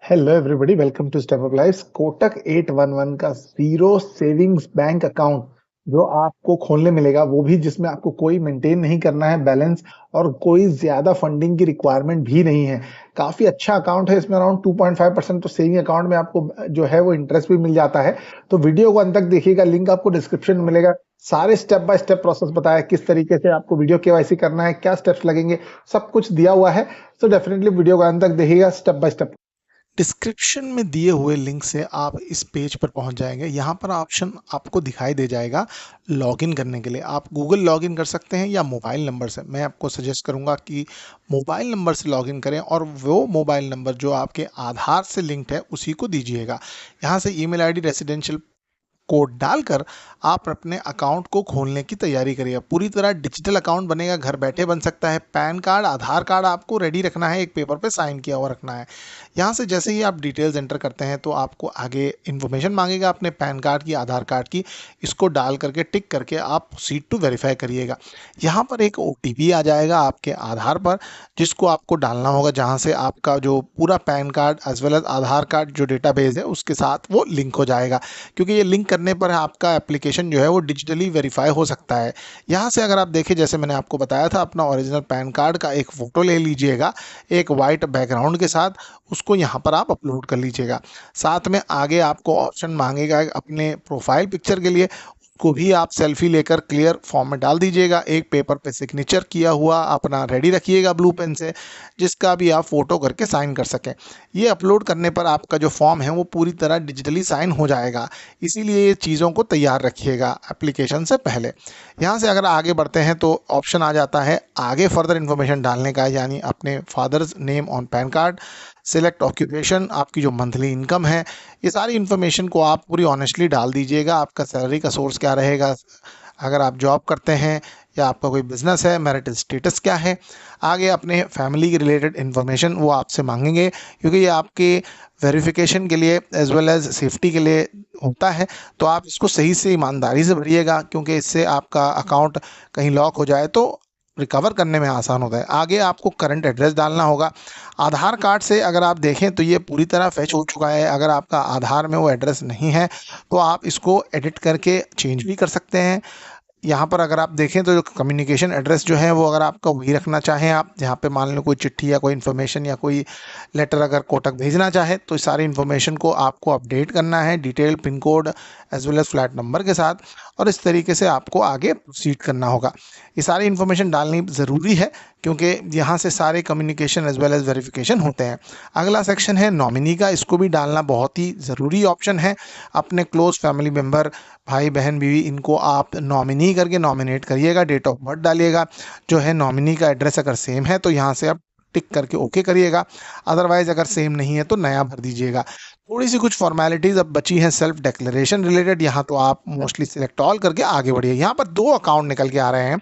Hello everybody, welcome to step up life. Kotak 811 का zero savings bank account जो आपको खोलने मिलेगा, वो भी जिसमें आपको कोई मेंटेन नहीं करना है बैलेंस और कोई ज्यादा फंडिंग की रिक्वायरमेंट भी नहीं है। काफी अच्छा अकाउंट है। इसमें अराउंड 2.5% तो सेविंग अकाउंट में आपको जो है वो इंटरेस्ट भी मिल जाता है। तो वीडियो को अंत तक देखिएगा, लिंक आपको डिस्क्रिप्शन में मिलेगा। सारे स्टेप बाय स्टेप प्रोसेस बताया, किस तरीके से आपको वीडियो केवाईसी करना है, क्या स्टेप्स लगेंगे, सब कुछ दिया हुआ है। तो डेफिनेटली वीडियो को अंत तक देखिएगा स्टेप बाय स्टेप। डिस्क्रिप्शन में दिए हुए लिंक से आप इस पेज पर पहुंच जाएंगे। यहाँ पर ऑप्शन आपको दिखाई दे जाएगा लॉगिन करने के लिए। आप गूगल लॉगिन कर सकते हैं या मोबाइल नंबर से। मैं आपको सजेस्ट करूंगा कि मोबाइल नंबर से लॉगिन करें और वो मोबाइल नंबर जो आपके आधार से लिंक्ड है उसी को दीजिएगा। यहाँ से ईमेल आईडी, रेसिडेंशियल कोड डालकर आप अपने अकाउंट को खोलने की तैयारी करिए। पूरी तरह डिजिटल अकाउंट बनेगा, घर बैठे बन सकता है। पैन कार्ड, आधार कार्ड आपको रेडी रखना है, एक पेपर पे साइन किया हुआ रखना है। यहाँ से जैसे ही आप डिटेल्स एंटर करते हैं तो आपको आगे इन्फॉर्मेशन मांगेगा अपने पैन कार्ड की, आधार कार्ड की। इसको डाल करके टिक करके आप प्रोसीड टू वेरीफाई करिएगा। यहाँ पर एक ओटीपी आ जाएगा आपके आधार पर, जिसको आपको डालना होगा, जहाँ से आपका जो पूरा PAN card as well as Aadhaar card जो डेटाबेस है उसके साथ वो लिंक हो जाएगा। क्योंकि ये लिंक करने पर आपका एप्लीकेशन जो है वो डिजिटली वेरीफाई हो सकता है। यहाँ से अगर आप देखें, जैसे मैंने आपको बताया था, अपना ओरिजिनल पैन कार्ड का एक फ़ोटो ले लीजिएगा एक वाइट बैकग्राउंड के साथ, उसको यहाँ पर आप अपलोड कर लीजिएगा। साथ में आगे आपको ऑप्शन मांगेगा अपने प्रोफाइल पिक्चर के लिए, को भी आप सेल्फी लेकर क्लियर फॉर्म में डाल दीजिएगा। एक पेपर पे सिग्नेचर किया हुआ अपना रेडी रखिएगा ब्लू पेन से, जिसका भी आप फोटो करके साइन कर सकें। ये अपलोड करने पर आपका जो फॉर्म है वो पूरी तरह डिजिटली साइन हो जाएगा। इसीलिए ये चीज़ों को तैयार रखिएगा एप्लीकेशन से पहले। यहाँ से अगर आगे बढ़ते हैं तो ऑप्शन आ जाता है आगे फर्दर इन्फॉर्मेशन डालने का, यानी अपने father's name on pan card, select occupation, आपकी जो मंथली इनकम है, ये सारी इन्फॉर्मेशन को आप पूरी ऑनेस्टली डाल दीजिएगा। आपका सैलरी का सोर्स क्या रहेगा, अगर आप जॉब करते हैं या आपका कोई बिजनेस है, मैरिटल स्टेटस क्या है। आगे अपने फैमिली की रिलेटेड इन्फॉर्मेशन वो आपसे मांगेंगे, क्योंकि ये आपके वेरिफिकेशन के लिए एज वेल एज सेफ्टी के लिए होता है। तो आप इसको सही से ईमानदारी से भरिएगा, क्योंकि इससे आपका अकाउंट कहीं लॉक हो जाए तो रिकवर करने में आसान होता है। आगे आपको करंट एड्रेस डालना होगा। आधार कार्ड से अगर आप देखें तो ये पूरी तरह फैच हो चुका है। अगर आपका आधार में वो एड्रेस नहीं है तो आप इसको एडिट करके चेंज भी कर सकते हैं। यहाँ पर अगर आप देखें तो जो कम्युनिकेशन एड्रेस जो है वो अगर आपका वही रखना चाहें, आप यहाँ पे मान लो कोई चिट्ठी या कोई इन्फॉर्मेशन या कोई लेटर अगर कोटक भेजना चाहे तो इस सारी इन्फॉर्मेशन को आपको अपडेट करना है, detail, pin code as well as flat number के साथ। और इस तरीके से आपको आगे प्रोसीड करना होगा। ये सारी इन्फॉर्मेशन डालनी ज़रूरी है, क्योंकि यहाँ से सारे communication as well as verification होते हैं। अगला सेक्शन है नॉमिनी का। इसको भी डालना बहुत ही ज़रूरी ऑप्शन है। अपने क्लोज फैमिली मेम्बर, भाई बहन बीवी, इनको आप नॉमिनी करके नॉमिनेट करिएगा। डेट ऑफ बर्थ डालिएगा। जो है नॉमिनी का एड्रेस अगर सेम है तो यहाँ से आप टिक करके ओके करिएगा। अदरवाइज अगर सेम नहीं है तो नया भर दीजिएगा। थोड़ी सी कुछ फॉर्मेलिटीज़ अब बची हैं सेल्फ डिक्लेरेशन रिलेटेड। यहाँ तो आप मोस्टली सिलेक्ट ऑल करके आगे बढ़िए। यहाँ पर दो अकाउंट निकल के आ रहे हैं,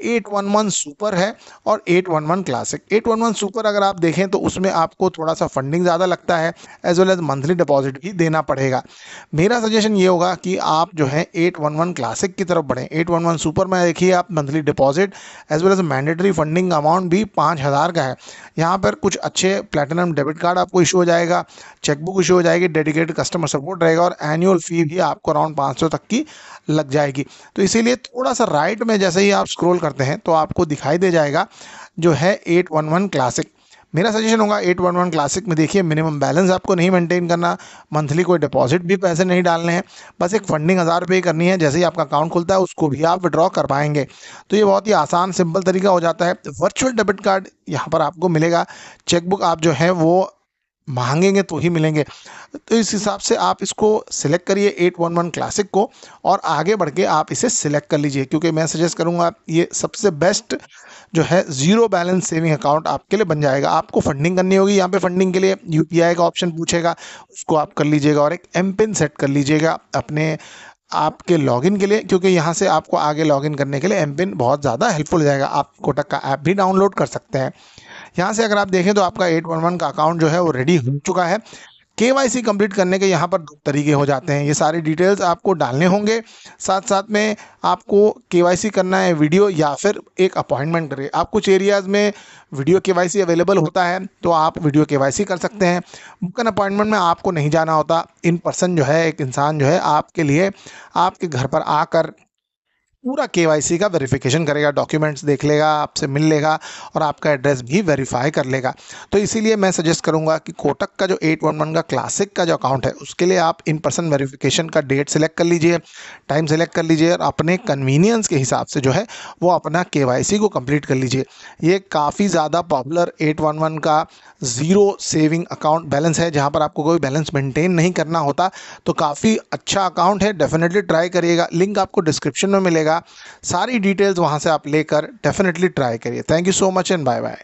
811 सुपर है और 811 क्लासिक। 811 सुपर अगर आप देखें तो उसमें आपको थोड़ा सा फंडिंग ज़्यादा लगता है, as well as monthly deposit भी देना पड़ेगा। मेरा सजेशन ये होगा कि आप जो है 811 क्लासिक की तरफ बढ़ें। 811 सुपर में देखिए आप monthly deposit as well as mandatory funding amount भी 5,000 का है। यहाँ पर कुछ अच्छे प्लेटिनम डेबिट कार्ड आपको इशू हो जाएगा, चेकबुक इशू हो जाएगी, डेडिकेटेड कस्टमर सपोर्ट रहेगा और एनुअल फी भी आपको अराउंड 500 तक की लग जाएगी। तो इसीलिए थोड़ा सा राइट में जैसे ही आप स्क्रॉल करते हैं तो आपको दिखाई दे जाएगा जो है 811 क्लासिक। मेरा सजेशन होगा 811 क्लासिक में देखिए मिनिमम बैलेंस आपको नहीं मेंटेन करना, मंथली कोई डिपॉजिट भी पैसे नहीं डालने हैं, बस एक फंडिंग 1,000 रुपये करनी है। जैसे ही आपका अकाउंट खुलता है उसको भी आप विड्रॉ कर पाएंगे। तो ये बहुत ही आसान सिंपल तरीका हो जाता है। वर्चुअल डेबिट कार्ड यहाँ पर आपको मिलेगा, चेकबुक आप जो है वो मांगेंगे तो ही मिलेंगे। तो इस हिसाब से आप इसको सिलेक्ट करिए 811 क्लासिक को और आगे बढ़ के आप इसे सिलेक्ट कर लीजिए, क्योंकि मैं सजेस्ट करूंगा ये सबसे बेस्ट जो है ज़ीरो बैलेंस सेविंग अकाउंट आपके लिए बन जाएगा। आपको फंडिंग करनी होगी, यहाँ पे फंडिंग के लिए यूपीआई का ऑप्शन पूछेगा, उसको आप कर लीजिएगा और एक एम पिन सेट कर लीजिएगा अपने आपके लॉगिन के लिए, क्योंकि यहाँ से आपको आगे लॉगिन करने के लिए एम पिन बहुत ज़्यादा हेल्पफुल हो जाएगा। आप कोटक का ऐप भी डाउनलोड कर सकते हैं। यहाँ से अगर आप देखें तो आपका 811 का अकाउंट जो है वो रेडी हो चुका है। केवाईसी कंप्लीट करने के यहाँ पर दो तरीके हो जाते हैं। ये सारी डिटेल्स आपको डालने होंगे, साथ साथ में आपको केवाईसी करना है वीडियो या फिर एक अपॉइंटमेंट करिए। आप कुछ एरियाज़ में वीडियो केवाईसी अवेलेबल होता है तो आप वीडियो केवाईसी कर सकते हैं। बुक एन अपॉइंटमेंट में आपको नहीं जाना होता, इन पर्सन जो है एक इंसान जो है आपके लिए आपके घर पर आकर पूरा केवाईसी का वेरिफिकेशन करेगा, डॉक्यूमेंट्स देख लेगा, आपसे मिल लेगा और आपका एड्रेस भी वेरीफाई कर लेगा। तो इसीलिए मैं सजेस्ट करूंगा कि कोटक का जो 811 का क्लासिक का जो अकाउंट है उसके लिए आप इन पर्सन वेरिफिकेशन का डेट सेलेक्ट कर लीजिए, टाइम सेलेक्ट कर लीजिए और अपने कन्वीनियंस के हिसाब से जो है वो अपना केवाईसी को कंप्लीट कर लीजिए। ये काफ़ी ज़्यादा पॉपुलर 811 का ज़ीरो सेविंग अकाउंट बैलेंस है, जहाँ पर आपको कोई बैलेंस मेंटेन नहीं करना होता। तो काफ़ी अच्छा अकाउंट है, डेफिनेटली ट्राई करिएगा। लिंक आपको डिस्क्रिप्शन में मिलेगा, सारी डिटेल्स वहाँ से आप लेकर डेफिनेटली ट्राई करिए। Thank you so much and bye bye.